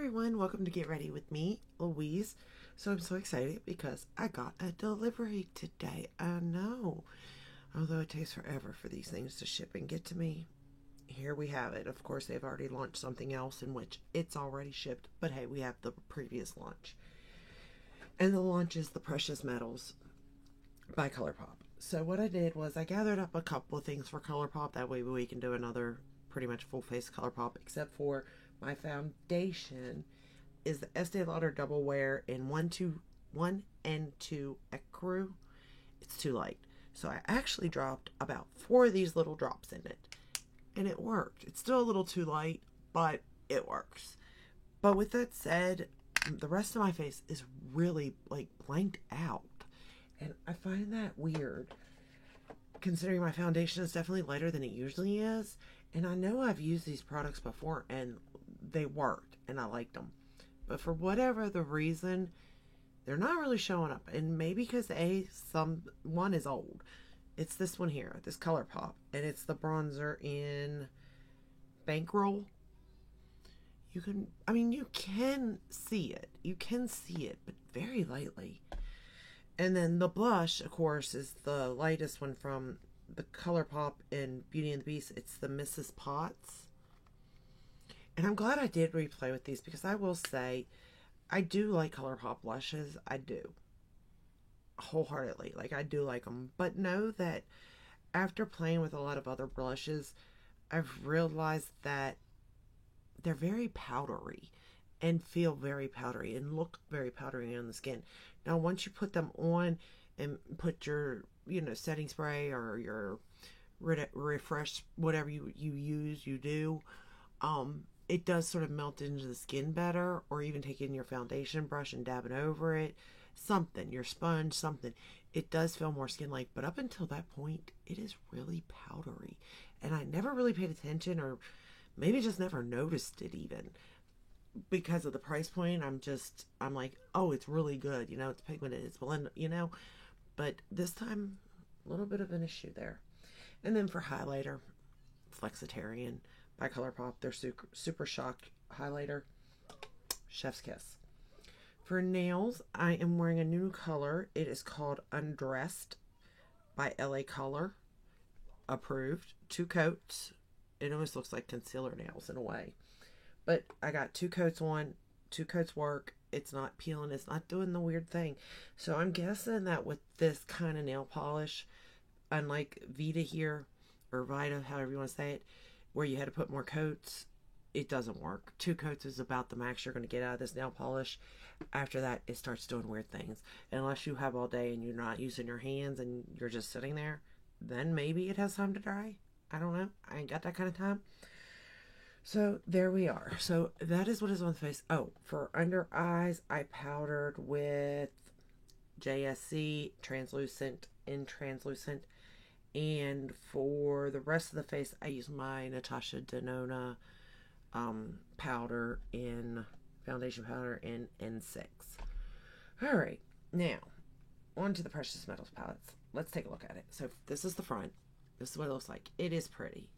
everyone, welcome to Get Ready with me, Louise. So I'm so excited because I got a delivery today. I know, although it takes forever for these things to ship and get to me. Here we have it. Of course, they've already launched something else in which it's already shipped, but hey, we have the previous launch. And the launch is the Precious Metals by ColourPop. So what I did was I gathered up a couple of things for ColourPop. That way we can do another pretty much full face ColourPop, except for my foundation is the Estee Lauder Double Wear in 1 and 2 Ecru. It's too light. So I actually dropped about 4 of these little drops in it. And it worked. It's still a little too light, but it works. But with that said, the rest of my face is really like blanked out. And I find that weird, considering my foundation is definitely lighter than it usually is. And I know I've used these products before and they worked and I liked them. But for whatever the reason, they're not really showing up. And maybe because one is old. It's this one here, this ColourPop. And it's the bronzer in Bankroll. You can see it. You can see it, but very lightly. And then the blush, of course, is the lightest one from the ColourPop in Beauty and the Beast. It's the Mrs. Potts. And I'm glad I did replay with these because I will say I do like ColourPop blushes. I do. Wholeheartedly. Like, I do like them. But know that after playing with a lot of other blushes, I've realized that they're very powdery and feel very powdery and look very powdery on the skin. Now, once you put them on and put your, setting spray or your refresh, whatever you use, it does sort of melt into the skin better, or even take in your foundation brush and dab it over it. Something, your sponge, something. It does feel more skin-like, but up until that point, it is really powdery. And I never really paid attention, or maybe just never noticed it even. Because of the price point, I'm like, oh, it's really good. It's pigmented, it's blended, But this time, a little bit of an issue there. And then for highlighter, Flexitarian by ColourPop, their Super Shock highlighter, Chef's Kiss. For nails, I am wearing a new color. It is called Undressed by LA Color. Approved. 2 coats. It almost looks like concealer nails in a way. But I got 2 coats on. 2 coats work. It's not peeling. It's not doing the weird thing. So I'm guessing that with this kind of nail polish, unlike Vita here, or Vita, however you want to say it, where you had to put more coats, it doesn't work. 2 coats is about the max you're going to get out of this nail polish. After that, it starts doing weird things. Unless you have all day and you're not using your hands and you're just sitting there, then maybe it has time to dry. I don't know. I ain't got that kind of time. So there we are. So that is what is on the face. Oh, for under eyes, I powdered with JSC translucent and translucent. And for the rest of the face, I use my Natasha Denona powder in foundation powder in N6. All right, now on to the Precious Metals palettes. Let's take a look at it. So this is the front. This is what it looks like. It is pretty.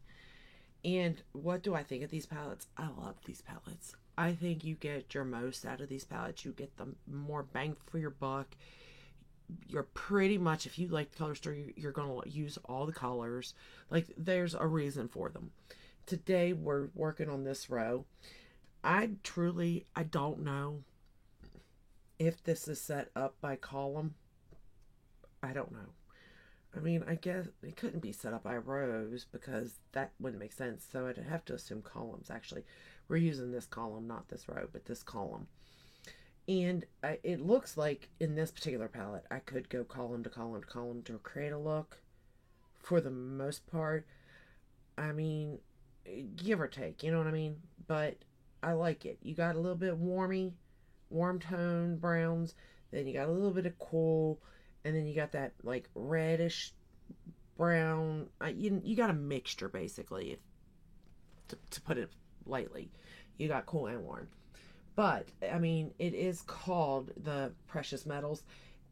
And what do I think of these palettes? I love these palettes. I think you get your most out of these palettes. You get the more bang for your buck. You're pretty much, if you like the color story, you're going to use all the colors. Like, there's a reason for them. Today, we're working on this row. I don't know if this is set up by column. I don't know. I mean, I guess it couldn't be set up by rows because that wouldn't make sense. So I'd have to assume columns, actually. We're using this column, not this row, but this column. And it looks like in this particular palette, I could go column to column to column to create a look for the most part. I mean, give or take, you know what I mean? But I like it. You got a little bit warm tone browns, then you got a little bit of cool, and then you got that like reddish brown. You got a mixture basically, to put it lightly. You got cool and warm. But, I mean, it is called the Precious Metals,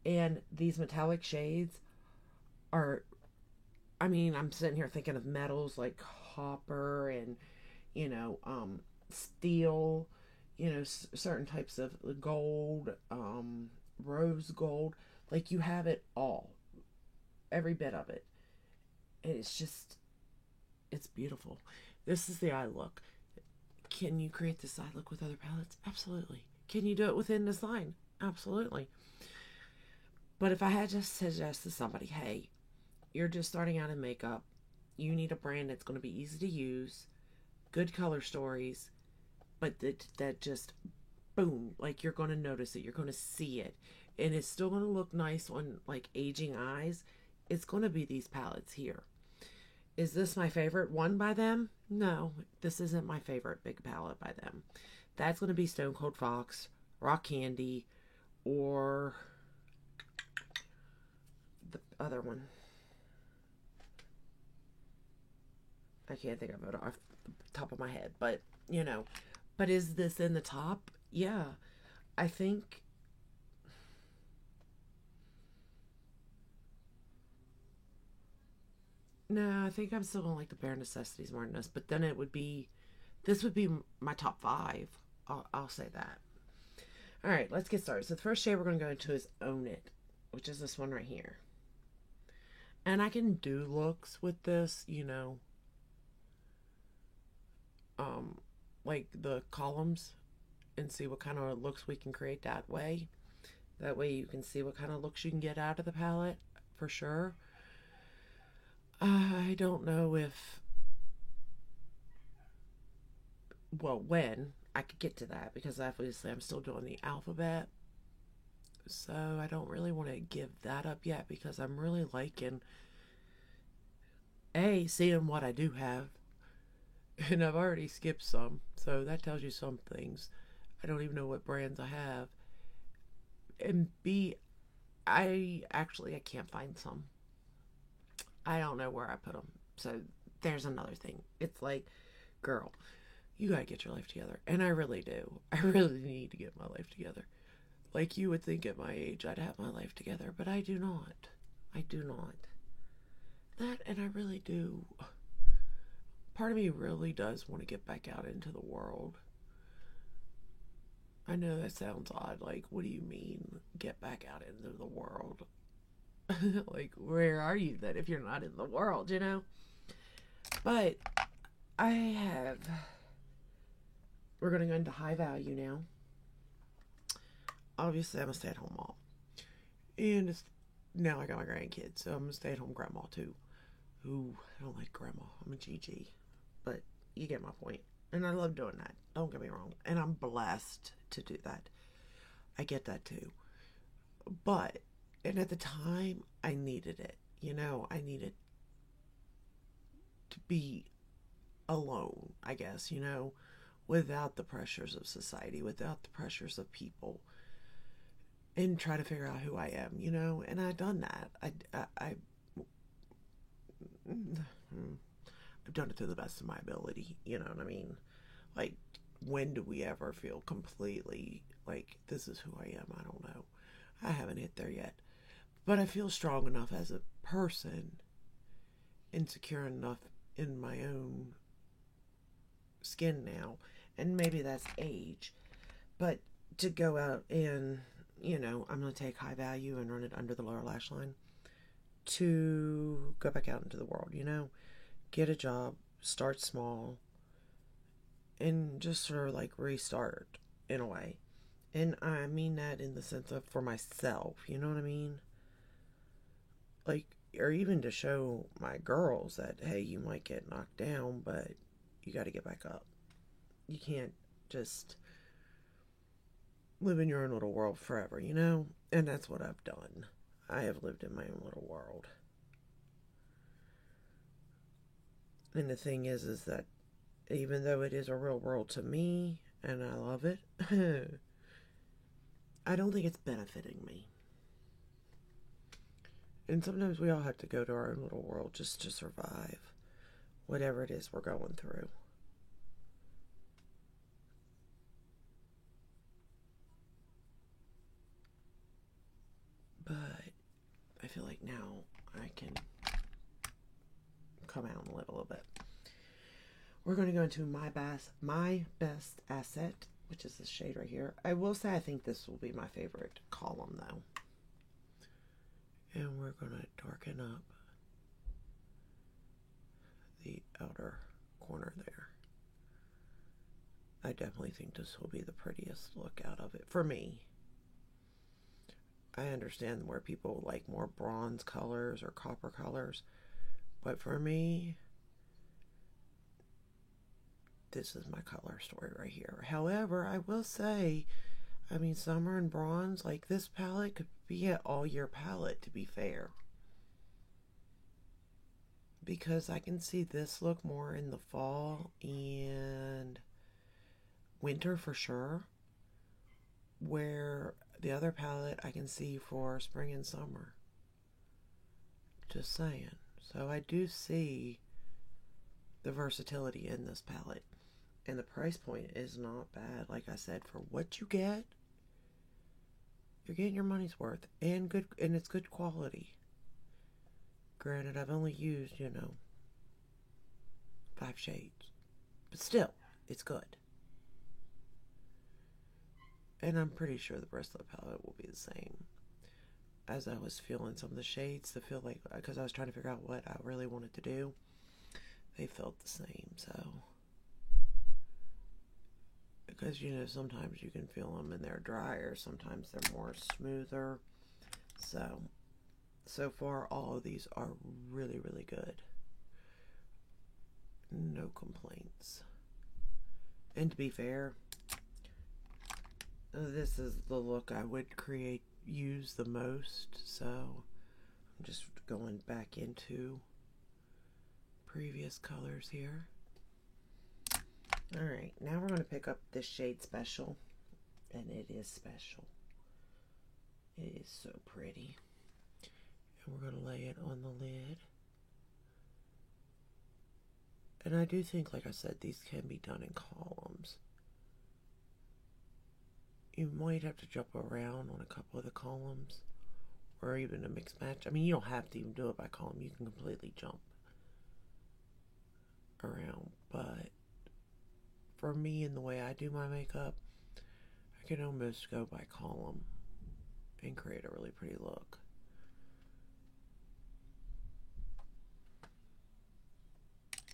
and these metallic shades are, I'm sitting here thinking of metals like copper and, steel, certain types of gold, rose gold. Like you have it all, every bit of it. And it's beautiful. This is the eye look. Can you create this eye look with other palettes? Absolutely. Can you do it within this line? Absolutely. But if I had to suggest to somebody, hey, you're just starting out in makeup, you need a brand that's going to be easy to use, good color stories, but that just boom, like you're going to notice it, you're going to see it, and it's still going to look nice on like aging eyes. It's going to be these palettes here. Is this my favorite one by them? No, this isn't my favorite big palette by them. That's going to be Stone Cold Fox, Rock Candy, or the other one. I can't think of it off the top of my head, but but is this in the top? Yeah, I think. No, I think I'm still gonna like the Bare Necessities more than this, but then this would be my top five. I'll say that. All right, let's get started. So the first shade we're gonna go into is Own It, which is this one right here. And I can do looks with this, like the columns, and see what kind of looks we can create that way. That way you can see what kind of looks you can get out of the palette for sure. I don't know when I could get to that, because obviously I'm still doing the alphabet. So I don't really want to give that up yet, because I'm really liking seeing what I do have. And I've already skipped some, so that tells you some things. I don't even know what brands I have. And B, I can't find some. I don't know where I put them. So there's another thing. It's like, girl, you gotta get your life together. And I really do. I really need to get my life together. Like, you would think at my age I'd have my life together, but I do not. I do not. That, and I really do. Part of me really does want to get back out into the world. I know that sounds odd. Like, what do you mean, get back out into the world? Like, where are you then if you're not in the world, But we're going to go into High Value now. Obviously, I'm a stay-at-home mom. And now I got my grandkids, so I'm a stay-at-home grandma, too. Ooh, I don't like grandma. I'm a GG. But you get my point. And I love doing that. Don't get me wrong. And I'm blessed to do that. I get that, too. And at the time, I needed it. I needed to be alone, I guess, without the pressures of society, without the pressures of people, and try to figure out who I am, and I've done that. I've done it to the best of my ability, you know what I mean? Like, when do we ever feel completely like, this is who I am? I don't know. I haven't hit there yet. But I feel strong enough as a person, insecure enough in my own skin now, and maybe that's age, but to go out and, I'm going to take High Value and run it under the lower lash line to go back out into the world, get a job, start small, and just sort of like restart in a way. And I mean that in the sense of for myself, you know what I mean? Like, or even to show my girls that, hey, you might get knocked down, but you got to get back up. You can't just live in your own little world forever, And that's what I've done. I have lived in my own little world. And the thing is that even though it is a real world to me, and I love it, I don't think it's benefiting me. And sometimes we all have to go to our own little world just to survive whatever it is we're going through. But I feel like now I can come out a little bit. We're going to go into my best asset, which is this shade right here. I will say I think this will be my favorite column though. And we're going to darken up the outer corner there. I definitely think this will be the prettiest look out of it for me. I understand where people like more bronze colors or copper colors, but for me, this is my color story right here. However, I will say, I mean, summer and bronze, like this palette could be an all year palette, to be fair. Because I can see this look more in the fall and winter for sure, where the other palette I can see for spring and summer. Just saying. So I do see the versatility in this palette. And the price point is not bad. Like I said, for what you get, you're getting your money's worth. And it's good quality. Granted, I've only used, 5 shades. But still, it's good. And I'm pretty sure the rest of the palette will be the same. As I was feeling some of the shades to feel like, because I was trying to figure out what I really wanted to do, they felt the same. So, because sometimes you can feel them and they're drier, sometimes they're more smoother. So far all of these are really, really good. No complaints. And to be fair, this is the look I would use the most, so I'm just going back into previous colors here. Alright, now we're going to pick up this shade Special, and it is special. It is so pretty. And we're going to lay it on the lid. And I do think, like I said, these can be done in columns. You might have to jump around on a couple of the columns, or even a mix match. I mean, you don't have to even do it by column. You can completely jump around. But for me and the way I do my makeup, I can almost go by column and create a really pretty look.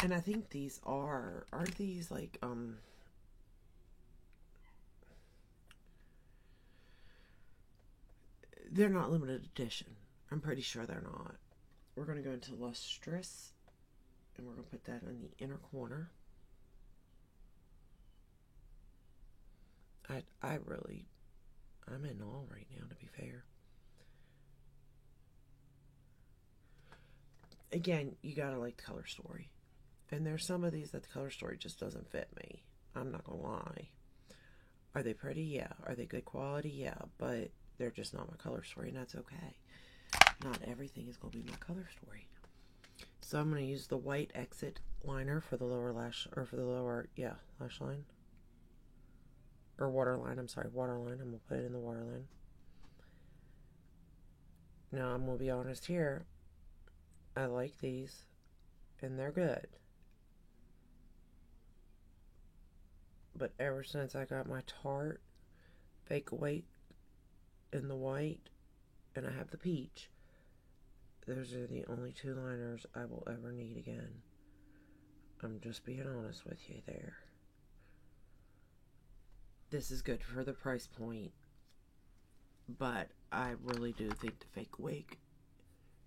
And I think these aren't these like, they're not limited edition. I'm pretty sure they're not. We're going to go into Lustrous, and we're going to put that in the inner corner. I'm in awe right now, to be fair. Again, you gotta like the color story. And there's some of these that the color story just doesn't fit me. I'm not gonna lie. Are they pretty? Yeah. Are they good quality? Yeah. But they're just not my color story, and that's okay. Not everything is gonna be my color story. So I'm gonna use the white exit liner for the lower lash, or for the lower, lash line. Or waterline, I'm sorry, waterline. I'm gonna put it in the waterline. Now I'm gonna be honest here. I like these, and they're good. But ever since I got my Tarte Fake White in the white, and I have the peach, those are the only 2 liners I will ever need again. I'm just being honest with you there. This is good for the price point, but I really do think the Fake Wake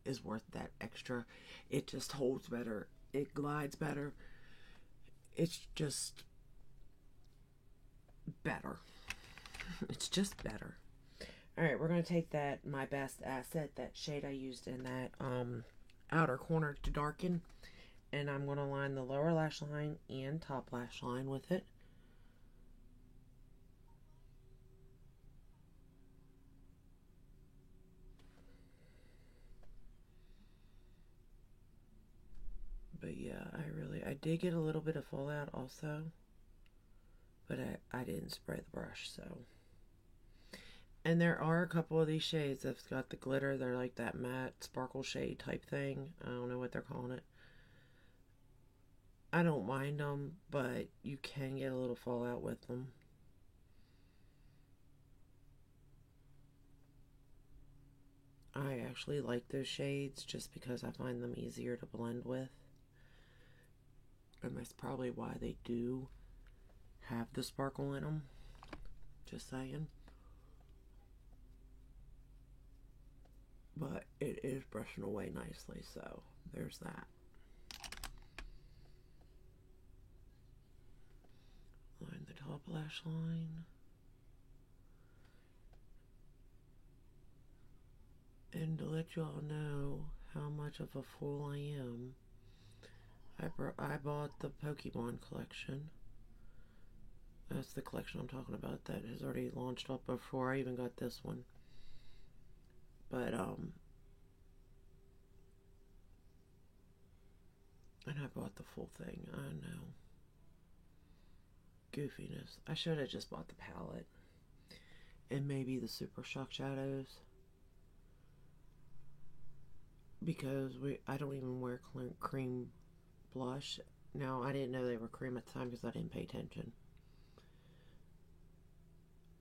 is worth that extra. It just holds better. It glides better. It's just better. It's just better. Alright, we're going to take that, my best asset, that shade I used in that outer corner to darken, and I'm going to line the lower lash line and top lash line with it. But yeah, I did get a little bit of fallout also, but I didn't spray the brush, so. And there are a couple of these shades that's got the glitter. They're like that matte sparkle shade type thing. I don't know what they're calling it. I don't mind them, but you can get a little fallout with them. actually like those shades just because I find them easier to blend with. And that's probably why they do have the sparkle in them. Just saying. But it is brushing away nicely, so there's that. Line the top lash line. And to let you all know how much of a fool I am, I bought the Pokemon collection. That's the collection I'm talking about that has already launched up before I even got this one. But, and I bought the full thing. I know. Goofiness. I should have just bought the palette. And maybe the Super Shock Shadows. Because I don't even wear cream blush. Now, I didn't know they were cream at the time because I didn't pay attention.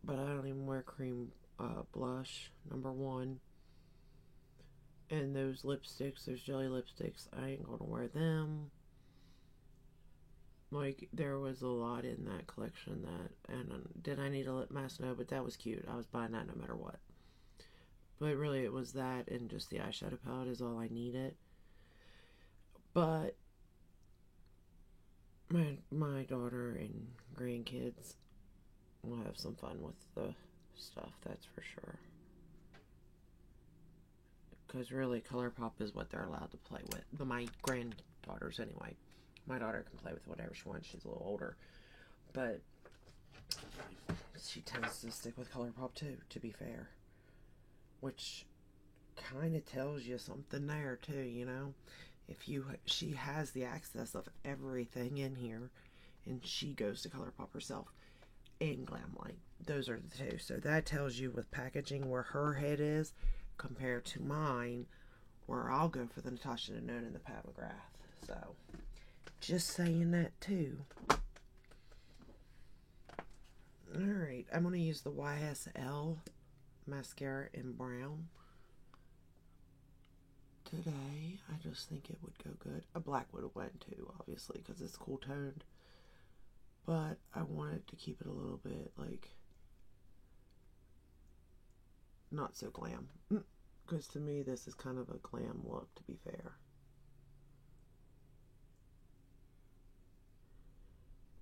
But I don't even wear cream blush, number one. And those lipsticks, those jelly lipsticks, I ain't gonna wear them. Like, there was a lot in that collection that, and did I need a lip mask? No, but that was cute. I was buying that no matter what. But really, it was that and just the eyeshadow palette is all I needed. But my daughter and grandkids will have some fun with the stuff, that's for sure. Because really, ColourPop is what they're allowed to play with. My granddaughters, anyway. My daughter can play with whatever she wants. She's a little older. But she tends to stick with ColourPop, too, to be fair. Which kind of tells you something there, too, you know? She has the access of everything in here. And she goes to ColourPop herself. And Glamlight. Those are the two. So that tells you with packaging where her head is compared to mine, where I'll go for the Natasha Denona and the Pat McGrath. So, just saying that too. Alright, I'm going to use the YSL mascara in brown today. I just think it would go good. A black would have went too, obviously, because it's cool toned. But I wanted to keep it a little bit, like, not so glam. Because to me, this is kind of a glam look, to be fair.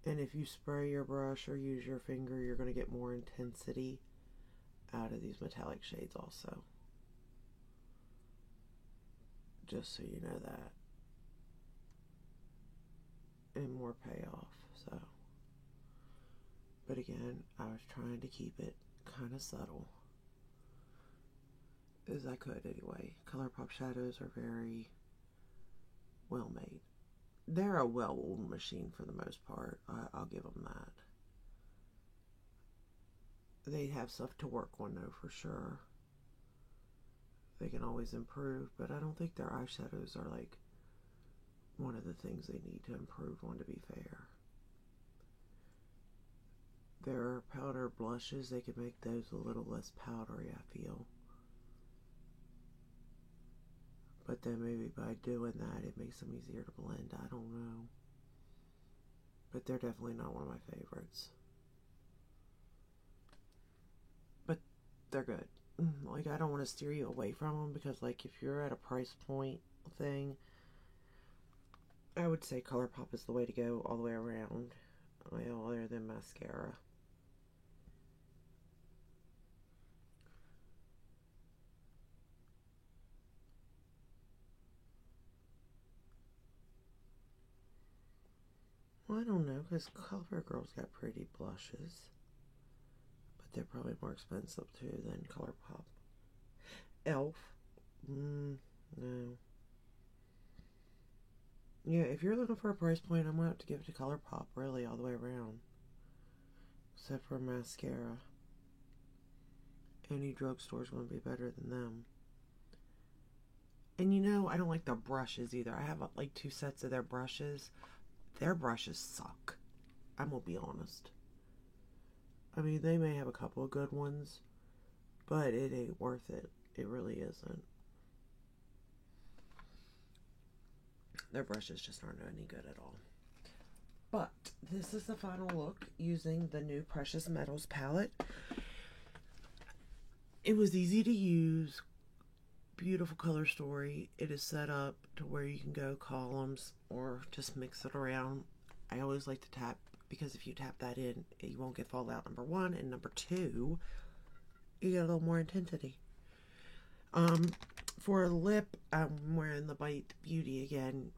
And if you spray your brush or use your finger, you're going to get more intensity out of these metallic shades also. Just so you know that. And more payoff, so. But again, I was trying to keep it kind of subtle. As I could anyway. ColourPop shadows are very well made. They're a well-oiled machine for the most part. I'll give them that. They have stuff to work on though, for sure. They can always improve, but I don't think their eyeshadows are like one of the things they need to improve on, to be fair. Their powder blushes, they could make those a little less powdery, I feel. But then maybe by doing that, it makes them easier to blend. I don't know. But they're definitely not one of my favorites. But they're good. Like, I don't want to steer you away from them because, like, if you're at a price point thing, I would say ColourPop is the way to go all the way around. Well, other than mascara. Well, I don't know, because CoverGirl's got pretty blushes. But they're probably more expensive, too, than ColourPop. Elf. No. Yeah, if you're looking for a price point, I'm going to have to give it to ColourPop, really, all the way around. Except for mascara. Any drugstore's going to be better than them. And you know, I don't like their brushes either. I have like 2 sets of their brushes. Their brushes suck. I'm gonna be honest. I mean, they may have a couple of good ones, but it ain't worth it. It really isn't. Their brushes just aren't any good at all. But this is the final look using the new Precious Metals palette. It was easy to use, beautiful color story. It is set up to where you can go columns or just mix it around. I always like to tap, because if you tap that in, you won't get fallout, number one, and number two, you get a little more intensity. For a lip, I'm wearing the Bite Beauty again.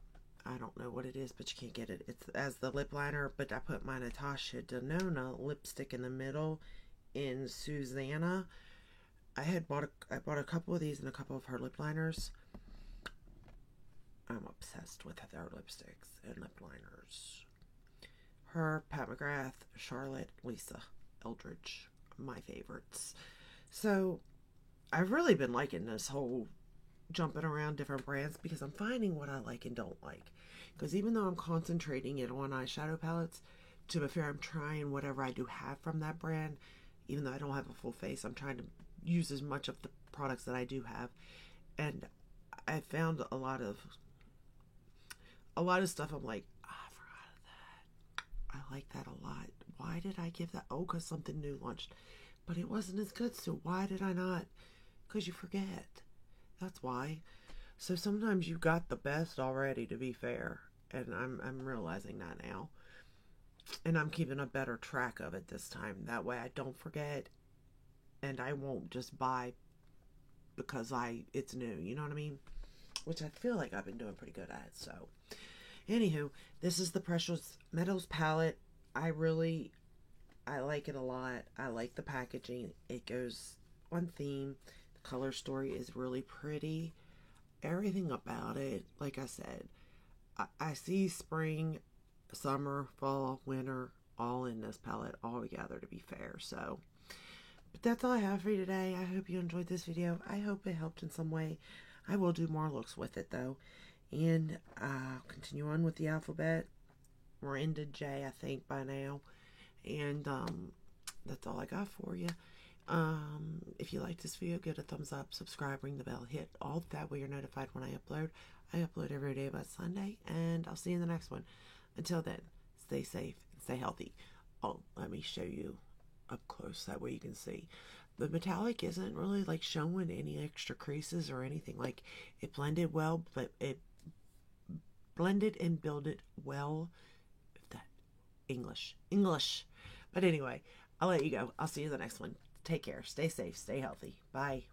I don't know what it is, but you can't get it. It's as the lip liner, but I put my Natasha Denona lipstick in the middle in Susanna. I bought a couple of these and a couple of her lip liners. I'm obsessed with their lipsticks and lip liners. Her, Pat McGrath, Charlotte, Lisa Eldridge, my favorites. So I've really been liking this whole jumping around different brands, because I'm finding what I like and don't like. Because even though I'm concentrating it on eyeshadow palettes, to be fair, I'm trying whatever I do have from that brand. Even though I don't have a full face, I'm trying to use as much of the products that I do have. And I found a lot of stuff I'm like, oh, I forgot of that. I like that a lot. Why did I give that? Oh, because something new launched. But it wasn't as good, so why did I not? Because you forget. That's why. So sometimes you've got the best already, to be fair. And I'm realizing that now. And I'm keeping a better track of it this time. That way I don't forget. And I won't just buy because it's new. You know what I mean? Which I feel like I've been doing pretty good at. So, anywho, this is the Precious Metals palette. I like it a lot. I like the packaging. It goes on theme. The color story is really pretty. Everything about it, like I said, I see spring, summer, fall, winter, all in this palette, all together, to be fair. So, but that's all I have for you today. I hope you enjoyed this video. I hope it helped in some way. I will do more looks with it, though. And I'll continue on with the alphabet. We're into J, I think, by now. And that's all I got for you. If you like this video, give it a thumbs up, subscribe, ring the bell, hit all that way you're notified when I upload. I upload every day but Sunday, and I'll see you in the next one. Until then, stay safe and stay healthy. Oh, let me show you up close, that way you can see. The metallic isn't really like showing any extra creases or anything. Like, it blended well, but it blended and builded well. If that English. But anyway, I'll let you go. I'll see you in the next one. Take care. Stay safe. Stay healthy. Bye.